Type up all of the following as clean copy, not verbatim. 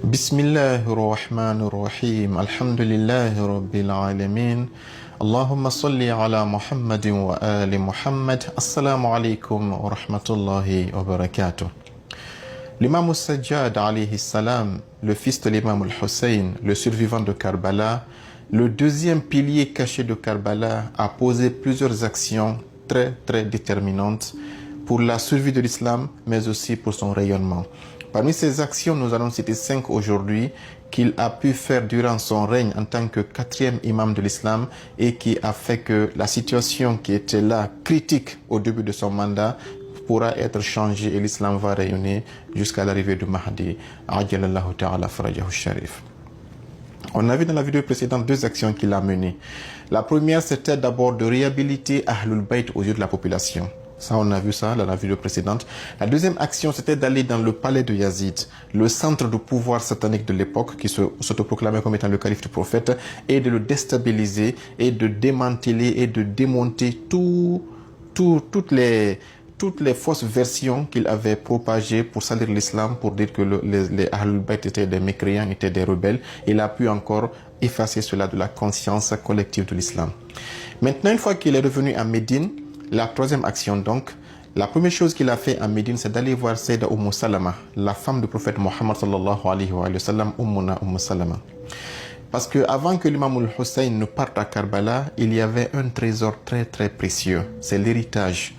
بسم الله الرحمن الرحيم الحمد لله رب العالمين اللهم صل على محمد وآل محمد السلام عليكم ورحمة الله وبركاته. L'imam al-Sajjad alayhi salam, le fils de l'imam al-Hussein, le survivant de Karbala, le deuxième pilier caché de Karbala, a posé plusieurs actions très déterminantes pour la survie de l'islam, mais aussi pour son rayonnement. Parmi ces actions, nous allons citer 5 aujourd'hui qu'il a pu faire durant son règne en tant que 4e imam de l'islam et qui a fait que la situation qui était là, critique au début de son mandat, pourra être changée et l'islam va rayonner jusqu'à l'arrivée du Mahdi. Ajjalallahu ta'ala farajahu sharif. On a vu dans la vidéo précédente 2 actions qu'il a menées. La première, c'était d'abord de réhabiliter Ahlul Bayt aux yeux de la population. Ça, on a vu ça dans la vidéo précédente. La deuxième action, c'était d'aller dans le palais de Yazid, le centre de pouvoir satanique de l'époque, qui s'autoproclamait comme étant le calife du prophète, et de le déstabiliser, et de démanteler, et de démonter toutes les fausses versions qu'il avait propagées pour salir l'islam, pour dire que les Ahlul Bayt étaient des mécréants, étaient des rebelles. Il a pu encore effacer cela de la conscience collective de l'islam. Maintenant, une fois qu'il est revenu à Médine, la troisième action donc, la première chose qu'il a fait à Médine, c'est d'aller voir Sayyidah Salama, la femme du prophète Mohammed sallallahu alayhi wa sallam, Salama. Parce que avant que l'imam al-Hussein ne parte à Karbala, il y avait un trésor très précieux. C'est l'héritage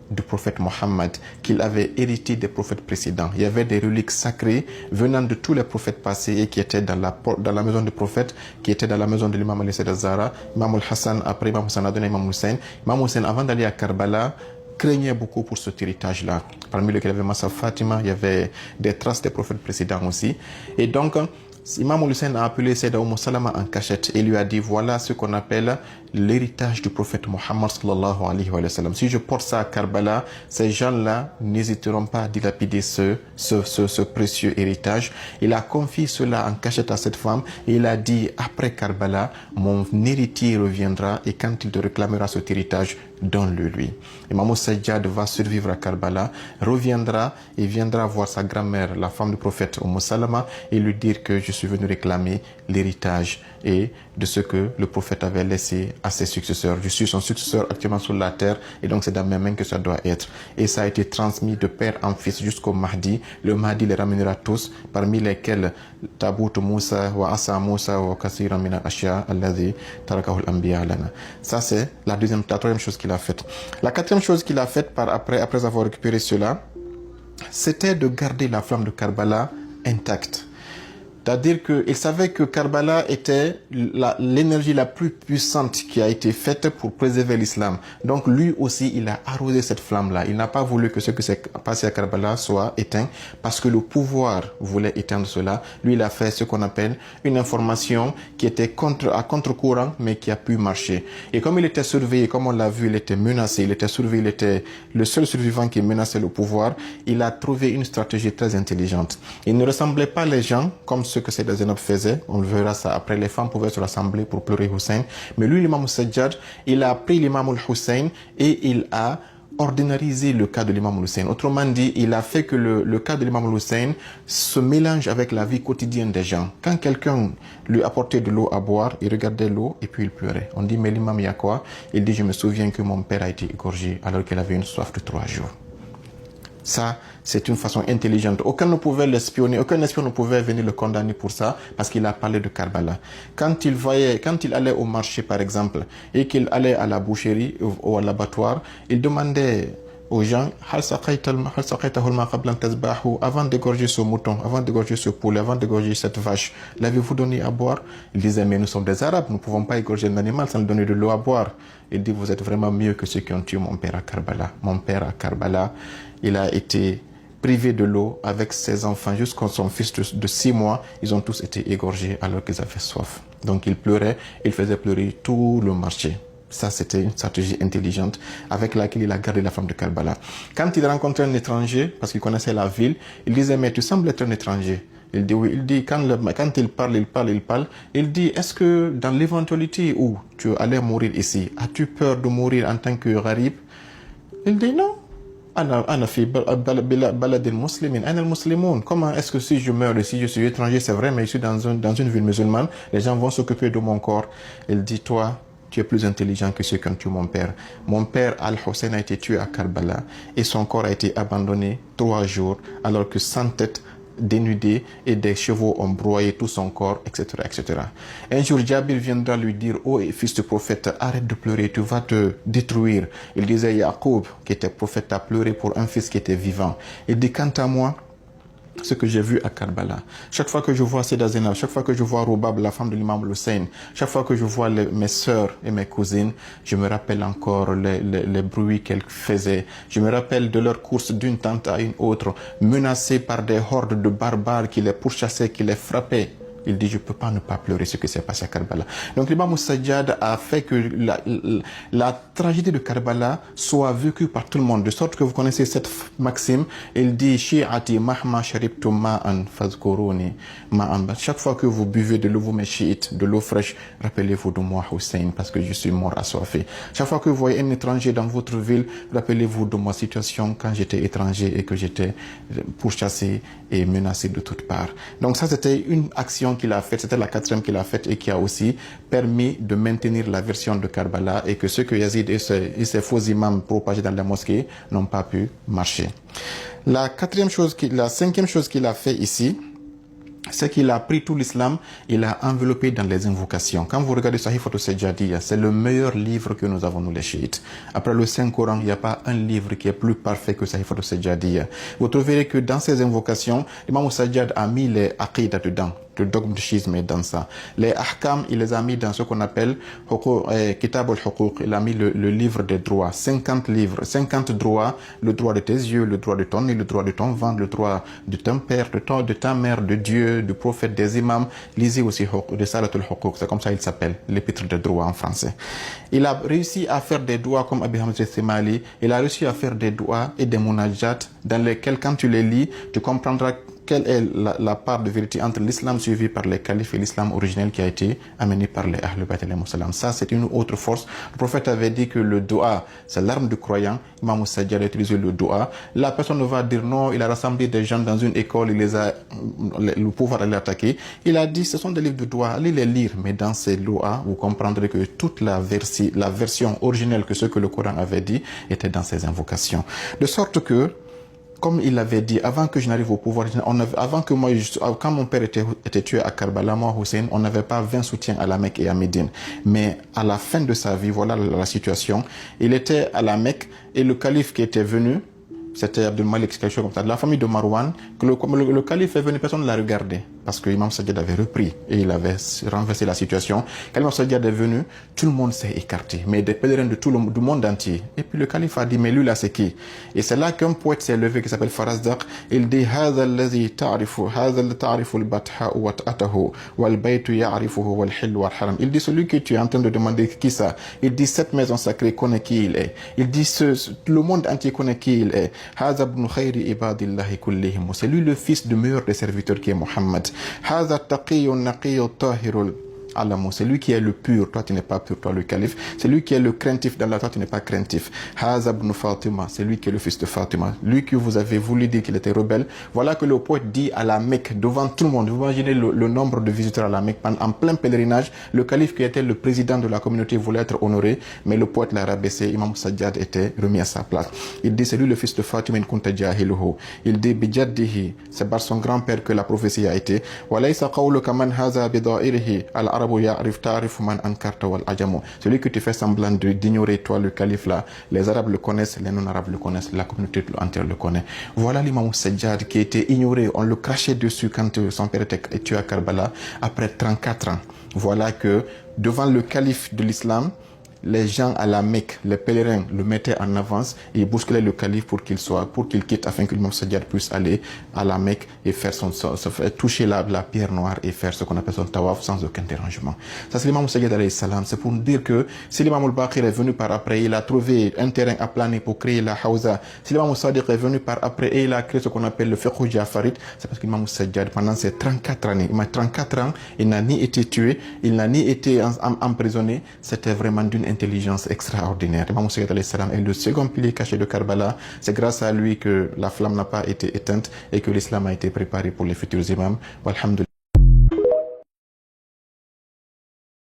du prophète Mohammed qu'il avait hérité des prophètes précédents. Il y avait des reliques sacrées venant de tous les prophètes passés et qui étaient dans la maison du prophète, qui étaient dans la maison de l'imam al-Zahra, imam al-Hassan, après imam Hassan a donné imam Hussein. Imam Hussein, avant d'aller à Karbala, craignait beaucoup pour cet héritage-là. Parmi lesquels il y avait Massa Fatima, il y avait des traces des prophètes précédents aussi. Et donc, Imam Hussein a appelé Sayyidah Salama en cachette et lui a dit, voilà ce qu'on appelle l'héritage du prophète Mohammed sallallahu alayhi wa sallam. Si je porte ça à Karbala, ces gens-là n'hésiteront pas à dilapider ce précieux héritage. Il a confié cela en cachette à cette femme et il a dit, après Karbala, mon héritier reviendra et quand il te réclamera cet héritage, donne-le lui. Imam Sajjad va survivre à Karbala, reviendra et viendra voir sa grand-mère, la femme du prophète Salama, et lui dire que je suis venu réclamer l'héritage et de ce que le prophète avait laissé à ses successeurs. Je suis son successeur actuellement sur la terre et donc c'est dans mes mains que ça doit être. Et ça a été transmis de père en fils jusqu'au Mahdi. Le Mahdi les ramènera tous, parmi lesquels Tabout Moussa wa Asa Moussa wa Kasiran min al-Ashya alladhi tarakahu al-Anbiya lana. Ça c'est la troisième chose qu'il a faite. La quatrième chose qu'il a faite après avoir récupéré cela, c'était de garder la flamme de Karbala intacte. C'est-à-dire qu'il savait que Karbala était l'énergie la plus puissante qui a été faite pour préserver l'islam. Donc lui aussi, il a arrosé cette flamme-là. Il n'a pas voulu que ce qui s'est passé à Karbala soit éteint parce que le pouvoir voulait éteindre cela. Lui, il a fait ce qu'on appelle une information qui était à contre-courant, mais qui a pu marcher. Et comme il était surveillé, comme on l'a vu, il était menacé, il était surveillé, il était le seul survivant qui menaçait le pouvoir, il a trouvé une stratégie très intelligente. Il ne ressemblait pas les gens comme ce que Sayyidah Zainab faisait, on le verra ça après, les femmes pouvaient se rassembler pour pleurer Hussein, mais lui, l'imam Sajjad, il a pris l'imam al-Hussein et il a ordinarisé le cas de l'imam Hussein. Autrement dit, il a fait que le cas de l'imam Hussein se mélange avec la vie quotidienne des gens. Quand quelqu'un lui apportait de l'eau à boire, il regardait l'eau et puis il pleurait. On dit, mais l'imam, il y a quoi? Il dit, je me souviens que mon père a été égorgé alors qu'il avait une soif de 3 jours. Ça, c'est une façon intelligente. Aucun ne pouvait l'espionner, aucun espion ne pouvait venir le condamner pour ça, parce qu'il a parlé de Karbala. Quand il allait au marché, par exemple, et qu'il allait à la boucherie ou à l'abattoir, il demandait aux gens, avant d'égorger ce mouton, avant d'égorger ce poulet, avant d'égorger cette vache, l'avez-vous donné à boire? Il disait, mais nous sommes des Arabes, nous ne pouvons pas égorger un animal sans lui donner de l'eau à boire. Il dit, vous êtes vraiment mieux que ceux qui ont tué mon père à Karbala. Mon père à Karbala, il a été privé de l'eau avec ses enfants jusqu'à son fils de 6 mois. Ils ont tous été égorgés alors qu'ils avaient soif. Donc il pleurait, il faisait pleurer tout le marché. Ça, c'était une stratégie intelligente avec laquelle il a gardé la femme de Karbala. Quand il rencontrait un étranger, parce qu'il connaissait la ville, il disait, mais tu sembles être un étranger. Il dit oui. Il dit, quand il parle. Il dit, est-ce que dans l'éventualité où tu allais mourir ici, as-tu peur de mourir en tant que gharib? Il dit non. Comment est-ce que si je meurs, si je suis étranger, c'est vrai, mais je suis dans une ville musulmane, les gens vont s'occuper de mon corps. Il dit, toi, tu es plus intelligent que ceux qui ont tué mon père. Mon père, Al-Hussein, a été tué à Karbala et son corps a été abandonné 3 jours alors que 100 têtes dénudées et des chevaux ont broyé tout son corps, etc., etc. Un jour, Jabir viendra lui dire, oh fils du prophète, arrête de pleurer, tu vas te détruire. Il disait, Yacoub, qui était prophète, a pleuré pour un fils qui était vivant. Il dit, quant à moi, ce que j'ai vu à Karbala. Chaque fois que je vois Seda Zainab, chaque fois que je vois Roubab, la femme de l'imam Hussein, chaque fois que je vois mes sœurs et mes cousines, je me rappelle encore les bruits qu'elles faisaient. Je me rappelle de leur course d'une tente à une autre, menacées par des hordes de barbares qui les pourchassaient, qui les frappaient. Il dit, je ne peux pas ne pas pleurer ce qui s'est passé à Karbala. Donc l'imam Sajjad a fait que la tragédie de Karbala soit vécue par tout le monde. De sorte que vous connaissez cette maxime. Il dit, Shi'ati mahma sharibtu ma'an fazkuruni ma'an. Chaque fois que vous buvez de l'eau, vous mettez chiite, de l'eau fraîche, rappelez-vous de moi, Hussein, parce que je suis mort assoiffé. Chaque fois que vous voyez un étranger dans votre ville, rappelez-vous de ma situation quand j'étais étranger et que j'étais pourchassé et menacé de toutes parts. Donc ça, c'était une action qu'il a faite, c'était la 4e qu'il a faite et qui a aussi permis de maintenir la version de Karbala et que ce que Yazid et ses faux imams propagés dans la mosquée n'ont pas pu marcher. La 5e chose qu'il a fait ici, c'est qu'il a pris tout l'islam, il a enveloppé dans les invocations. Quand vous regardez Sahifat Sajjadiyya, c'est le meilleur livre que nous avons, nous les chiites. Après le Saint-Coran, il n'y a pas un livre qui est plus parfait que Sahifat Sajjadiyya. Vous trouverez que dans ces invocations, l'imam Sajjad a mis les aqidah dedans. Le dogme du schisme est dans ça. Les ahkam, il les a mis dans ce qu'on appelle Kitab al-Huquq. Il a mis le livre des droits. 50 livres, 50 droits. Le droit de tes yeux, le droit de ton nez, le droit de ton ventre, le droit de ton père, de ta mère, de Dieu, du prophète, des imams. Lisez aussi Risalat al-Huquq. C'est comme ça il s'appelle, l'épître des droits en français. Il a réussi à faire des doigts comme Abi Hamza Thimali. Il a réussi à faire des doigts et des munajat dans lesquels, quand tu les lis, tu comprendras quelle est la part de vérité entre l'islam suivi par les califes et l'islam originel qui a été amené par les Ahlul Bayt alayhimus salam. Ça, c'est une autre force. Le prophète avait dit que le dua, c'est l'arme du croyant. Imam Sajjad a utilisé le dua. La personne va dire non, il a rassemblé des gens dans une école, il les a, le pouvoir allait attaquer. Il a dit, ce sont des livres de dua, allez les lire. Mais dans ces doigts, vous comprendrez que toute la version originelle que ce que le Coran avait dit était dans ces invocations. De sorte que, comme il l'avait dit, avant que je n'arrive au pouvoir, quand mon père était tué à Karbala, moi, Hussein, on n'avait pas 20 soutiens à la Mecque et à Médine. Mais à la fin de sa vie, voilà la situation. Il était à la Mecque et le calife qui était venu, c'était Abdul Malik, quelque chose comme ça, de la famille de Marwan, que le calife est venu, personne ne l'a regardé, parce que l'imam Sajjad avait repris et il avait renversé la situation. Quand l'imam Sajjad est venu, tout le monde s'est écarté, mais des pèlerins du monde entier. Et puis le calife a dit, mais lui là c'est qui? Et c'est là qu'un poète s'est levé qui s'appelle Farazdaq, il dit, هذا الذي تعرف البطحاء وطأته والبيت يعرفه والحل والحرم. Il dit, celui que tu es en train de demander qui ça? Il dit, cette maison sacrée connaît qui il est. Il dit, le monde entier connaît qui il est. C'est lui le fils du meilleur des serviteurs qui est Mohammed. C'est lui qui est le pur, toi tu n'es pas pur, toi le calife. C'est lui qui est le craintif d'Allah, toi tu n'es pas craintif. C'est lui qui est le fils de Fatima. Lui que vous avez voulu dire qu'il était rebelle. Voilà que le poète dit à la Mecque, devant tout le monde. Vous imaginez le nombre de visiteurs à la Mecque. En plein pèlerinage, le calife qui était le président de la communauté voulait être honoré, mais le poète l'a rabaissé. Imam Sajjad était remis à sa place. Il dit, c'est lui le fils de Fatima. Il dit, bijaddihi, c'est par son grand-père que la prophétie a été. Celui que tu fais semblant d'ignorer, toi le calife là, les Arabes le connaissent, les non-Arabes le connaissent, la communauté entière le connaît. Voilà l'imam Sajjad qui était ignoré, on le crachait dessus quand son père était tué à Karbala, après 34 ans. Voilà que devant le calife de l'islam, les gens à la Mecque, les pèlerins, le mettaient en avance et bousculaient le calife pour qu'il quitte afin que l'imam Sajjad puisse aller à la Mecque et faire toucher la pierre noire et faire ce qu'on appelle son tawaf sans aucun dérangement. Ça, c'est l'imam Sajjad alayhi salam. C'est pour nous dire que si l'imam al-Baqir est venu par après, il a trouvé un terrain à planer pour créer la Hawza. Si l'imam al-Sadiq est venu par après et il a créé ce qu'on appelle le fiqh Jafarit, c'est parce que l'imam Sajjad, pendant ces 34 années, il n'a ni été tué, il n'a ni été emprisonné, c'était vraiment d'une intelligence extraordinaire. Imam Hussein alayhi salam est le second pilier caché de Karbala. C'est grâce à lui que la flamme n'a pas été éteinte et que l'islam a été préparé pour les futurs imams. Walhamdulillah.